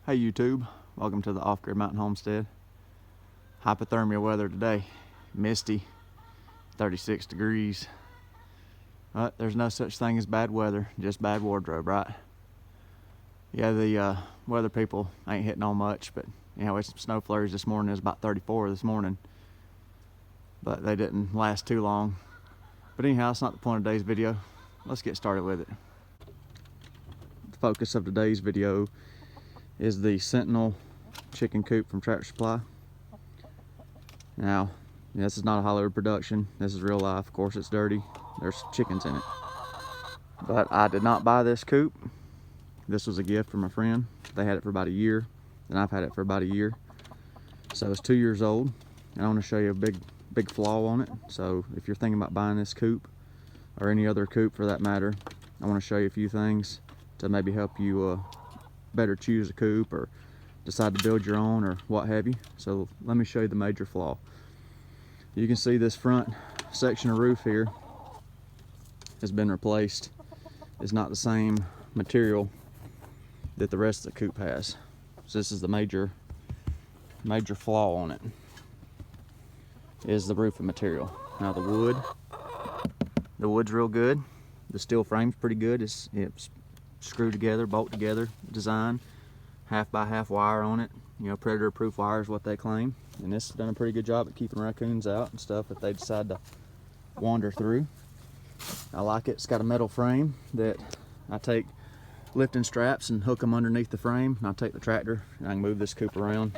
Hey YouTube, welcome to the Off-Grid Mountain Homestead. Hypothermia weather today, misty, 36 degrees. But there's no such thing as bad weather, just bad wardrobe, right? Yeah, the weather people ain't hitting on much, but you know, it's some snow flurries this morning. It was about 34 this morning, but they didn't last too long. But anyhow, it's not the point of today's video. Let's get started with it. The focus of today's video is the Sentinel Chicken Coop from Tractor Supply. Now, this is not a Hollywood production. This is real life. Of course, it's dirty. There's chickens in it. But I did not buy this coop. This was a gift from a friend. They had it for about a year, and I've had it for about a year. So it's 2 years old, and I want to show you a big flaw on it. So if you're thinking about buying this coop, or any other coop for that matter, I want to show you a few things to maybe help you better choose a coop or decide to build your own or what have you. So let me show you the major flaw. You can see this front section of roof here has been replaced. It's not the same material that the rest of the coop has. So this is the major flaw on it, is the roofing material. Now the wood's real good. The steel frame's pretty good. It's screw together, bolt together design, half by half wire on it. You know, predator proof wire is what they claim. And this has done a pretty good job at keeping raccoons out and stuff if they decide to wander through. I like it. It's got a metal frame that I take lifting straps and hook them underneath the frame, and I take the tractor and I can move this coop around,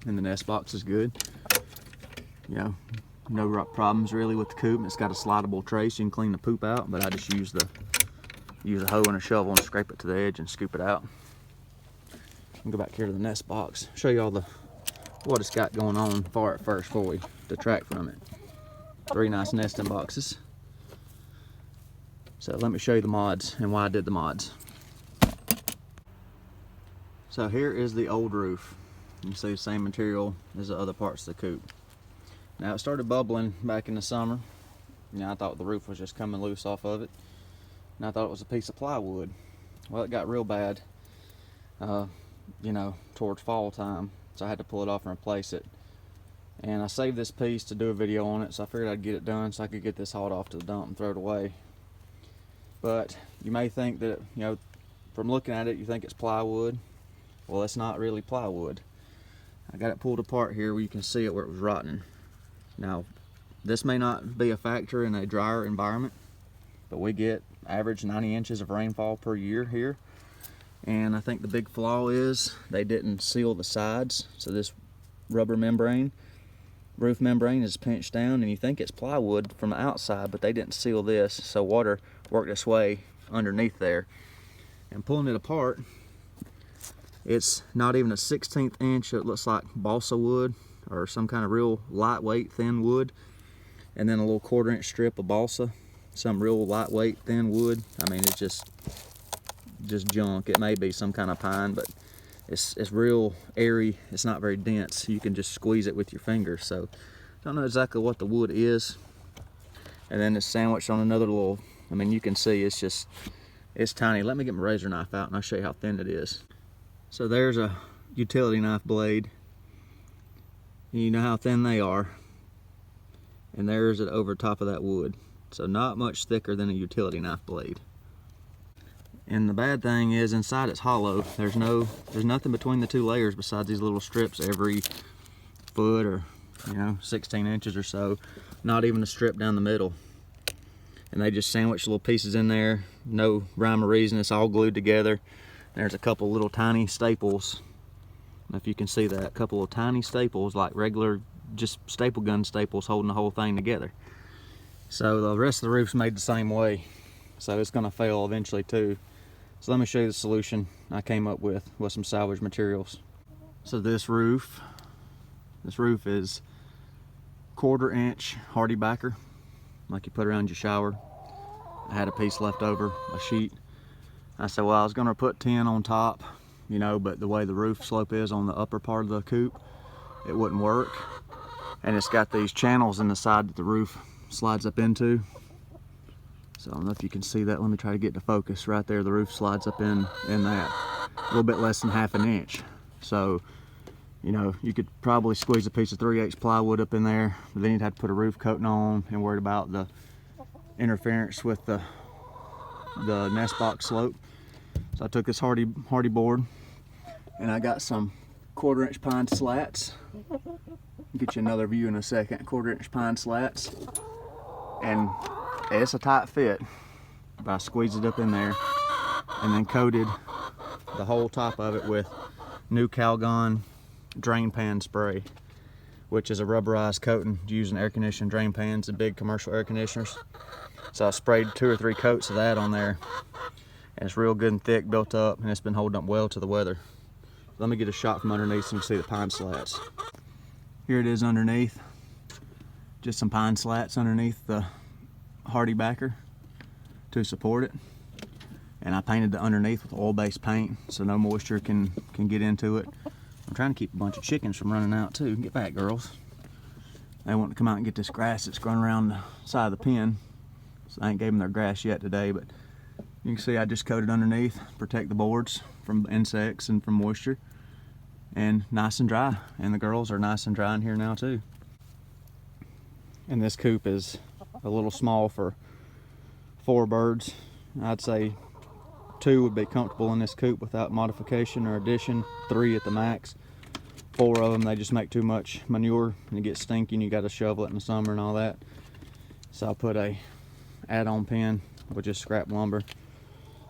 and the nest box is good. You know, no problems really with the coop. It's got a slidable tray so you can clean the poop out, but I just use a hoe and a shovel and scrape it to the edge and scoop it out. I'll go back here to the nest box, show you all what it's got going on far at first before we detract from it. 3 nice nesting boxes. So let me show you the mods and why I did the mods. So here is the old roof. You can see the same material as the other parts of the coop. Now it started bubbling back in the summer. You know, I thought the roof was just coming loose off of it, and I thought it was a piece of plywood. Well, it got real bad, you know, towards fall time, so I had to pull it off and replace it. And I saved this piece to do a video on it, so I figured I'd get it done so I could get this hauled off to the dump and throw it away. But you may think that, you know, from looking at it, you think it's plywood. Well, it's not really plywood. I got it pulled apart here where you can see it where it was rotting. Now, this may not be a factor in a drier environment, but we get average 90 inches of rainfall per year here. And I think the big flaw is they didn't seal the sides. So this rubber membrane, roof membrane, is pinched down, and you think it's plywood from the outside, but they didn't seal this, so water worked its way underneath there. And pulling it apart, it's not even a 1/16 inch. It looks like balsa wood or some kind of real lightweight thin wood, and then a little 1/4 inch strip of balsa, some real lightweight thin wood. I mean, it's just junk. It may be some kind of pine, but it's real airy. It's not very dense. You can just squeeze it with your fingers. So don't know exactly what the wood is. And then it's sandwiched on another little, I mean, you can see it's tiny. Let me get my razor knife out and I'll show you how thin it is. So there's a utility knife blade. You know how thin they are. And there's it over top of that wood. So not much thicker than a utility knife blade. And the bad thing is inside it's hollow. There's nothing between the two layers besides these little strips every foot or, you know, 16 inches or so. Not even a strip down the middle. And they just sandwich little pieces in there. No rhyme or reason. It's all glued together. There's a couple little tiny staples. I don't know if you can see that. A couple of tiny staples, like regular, just staple gun staples holding the whole thing together. So the rest of the roof's made the same way. So it's gonna fail eventually too. So let me show you the solution I came up with some salvage materials. So this roof is 1/4 inch hardy backer, like you put around your shower. I had a piece left over, a sheet. I said, well, I was gonna put 10 on top, you know, but the way the roof slope is on the upper part of the coop, it wouldn't work. And it's got these channels in the side that the roof slides up into. So I don't know if you can see that. Let me try to get to focus right there. The roof slides up in that. a little bit less than ½ inch. So, you know, you could probably squeeze a piece of 3/8 plywood up in there, but then you'd have to put a roof coating on and worried about the interference with the nest box slope. So I took this hardy board and I got some 1/4 inch pine slats. I'll get you another view in a second. 1/4 inch pine slats, and it's a tight fit, but I squeezed it up in there and then coated the whole top of it with new Calgon drain pan spray, which is a rubberized coating used in air conditioning drain pans and big commercial air conditioners. So I sprayed 2 or 3 coats of that on there, and it's real good and thick, built up, and it's been holding up well to the weather. Let me get a shot from underneath so you can see the pine slats. Here it is underneath, just some pine slats underneath the hardy backer to support it. And I painted the underneath with oil-based paint so no moisture can get into it. I'm trying to keep a bunch of chickens from running out too. Get back, girls. They want to come out and get this grass that's growing around the side of the pen. So I ain't gave them their grass yet today, but you can see I just coated underneath, protect the boards from insects and from moisture. And nice and dry. And the girls are nice and dry in here now too. And this coop is a little small for 4 birds. I'd say 2 would be comfortable in this coop without modification or addition. 3 at the max. 4 of them, they just make too much manure and it gets stinky and you got to shovel it in the summer and all that. So I put a add-on pen with just scrap lumber.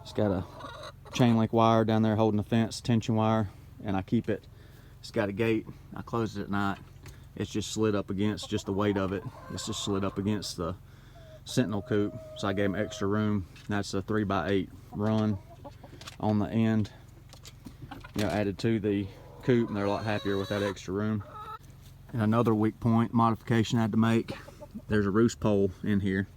It's got a chain link wire down there holding the fence, tension wire, and I keep it. It's got a gate. I close it at night. It's just slid up against, just the weight of it. It's just slid up against the Sentinel coop, so I gave them extra room. That's a 3x8 run on the end, you know, added to the coop, and they're a lot happier with that extra room. And another weak point modification I had to make, there's a roost pole in here,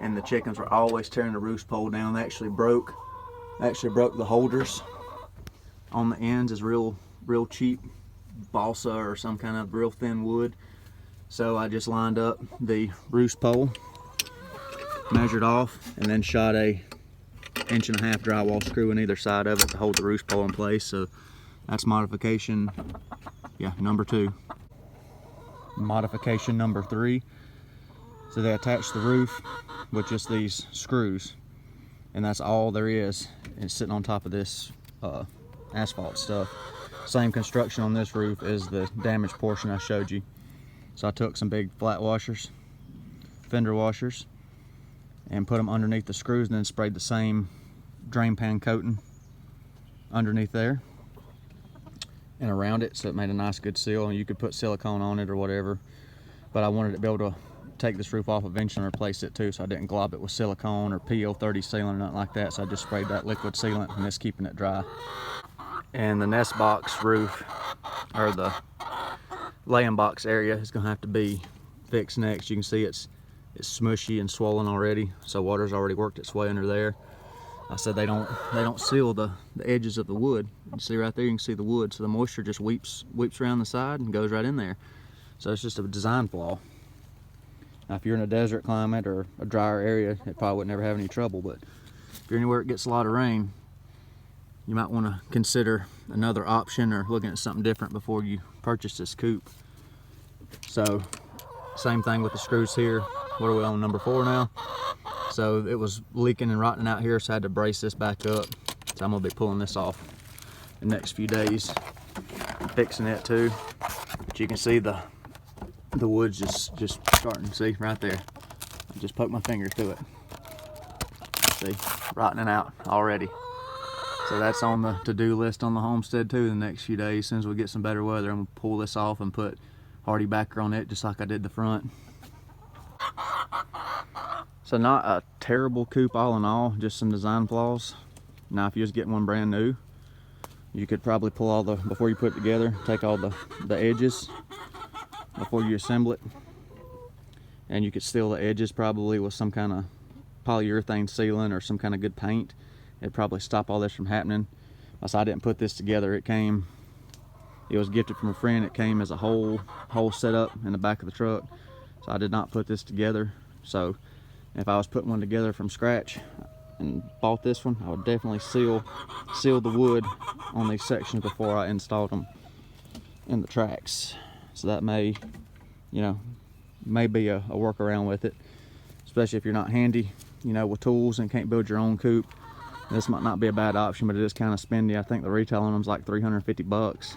and the chickens were always tearing the roost pole down. They actually broke the holders on the ends. Is real cheap balsa or some kind of real thin wood. So I just lined up the roost pole, measured off, and then shot a 1.5 inch drywall screw in either side of it to hold the roost pole in place. So that's modification, yeah, number 2. Modification number 3. So they attach the roof with just these screws, and that's all there is. It's sitting on top of this asphalt stuff. Same construction on this roof as the damaged portion I showed you. So I took some big flat washers, fender washers, and put them underneath the screws, and then sprayed the same drain pan coating underneath there and around it, so it made a nice good seal. And you could put silicone on it or whatever, but I wanted to be able to take this roof off eventually and replace it too, so I didn't glob it with silicone or PO30 sealant or nothing like that. So I just sprayed that liquid sealant, and it's keeping it dry. And the nest box roof, or the laying box area, is going to have to be fixed next. You can see it's smushy and swollen already, so water's already worked its way under there. I said they don't seal the edges of the wood. You see right there, you can see the wood, so the moisture just weeps around the side and goes right in there. So it's just a design flaw. Now if you're in a desert climate or a drier area, it probably would never have any trouble, but if you're anywhere it gets a lot of rain, you might want to consider another option or looking at something different before you purchase this coop. So same thing with the screws here. What are we on, number 4 now? So it was leaking and rotting out here, so I had to brace this back up. So I'm gonna be pulling this off the next few days, fixing it too. But you can see the wood's just starting to see right there. I just poked my finger through it. See, rotting out already. So that's on the to-do list on the homestead too the next few days. As soon as we get some better weather, I'm gonna pull this off and put hardy backer on it just like I did the front. So not a terrible coop all in all, just some design flaws. Now if you was getting one brand new, you could probably pull all the, before you put it together, take all the edges before you assemble it. And you could seal the edges probably with some kind of polyurethane sealant or some kind of good paint. It'd probably stop all this from happening. So I didn't put this together. It was gifted from a friend. It came as a whole setup in the back of the truck. So I did not put this together. So if I was putting one together from scratch, and bought this one, I would definitely seal the wood on these sections before I installed them in the tracks. So that may, you know, may be a workaround with it, especially if you're not handy, you know, with tools and can't build your own coop. This might not be a bad option, but it is kind of spendy. I think the retail on them is like 350 bucks.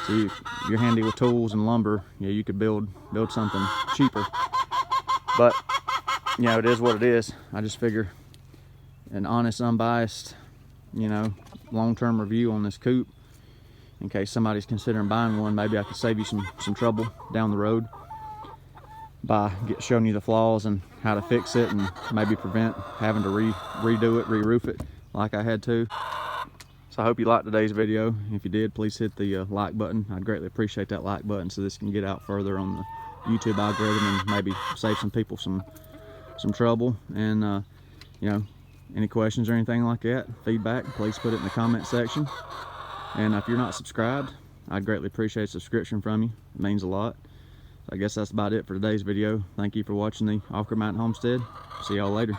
So you're handy with tools and lumber, you know, you could build something cheaper. But you know, it is what it is. I just figure an honest, unbiased, you know, long-term review on this coop, in case somebody's considering buying one. Maybe I could save you some trouble down the road by showing you the flaws and how to fix it, and maybe prevent having to redo it, re-roof it like I had to. So I hope you liked today's video. If you did, please hit the like button. I'd greatly appreciate that like button, so this can get out further on the YouTube algorithm and maybe save some people some trouble. And you know, any questions or anything like that, feedback, please put it in the comment section. And if you're not subscribed, I'd greatly appreciate a subscription from you. It means a lot. So I guess that's about it for today's video. Thank you for watching the Off Grid Mountain Homestead. See y'all later.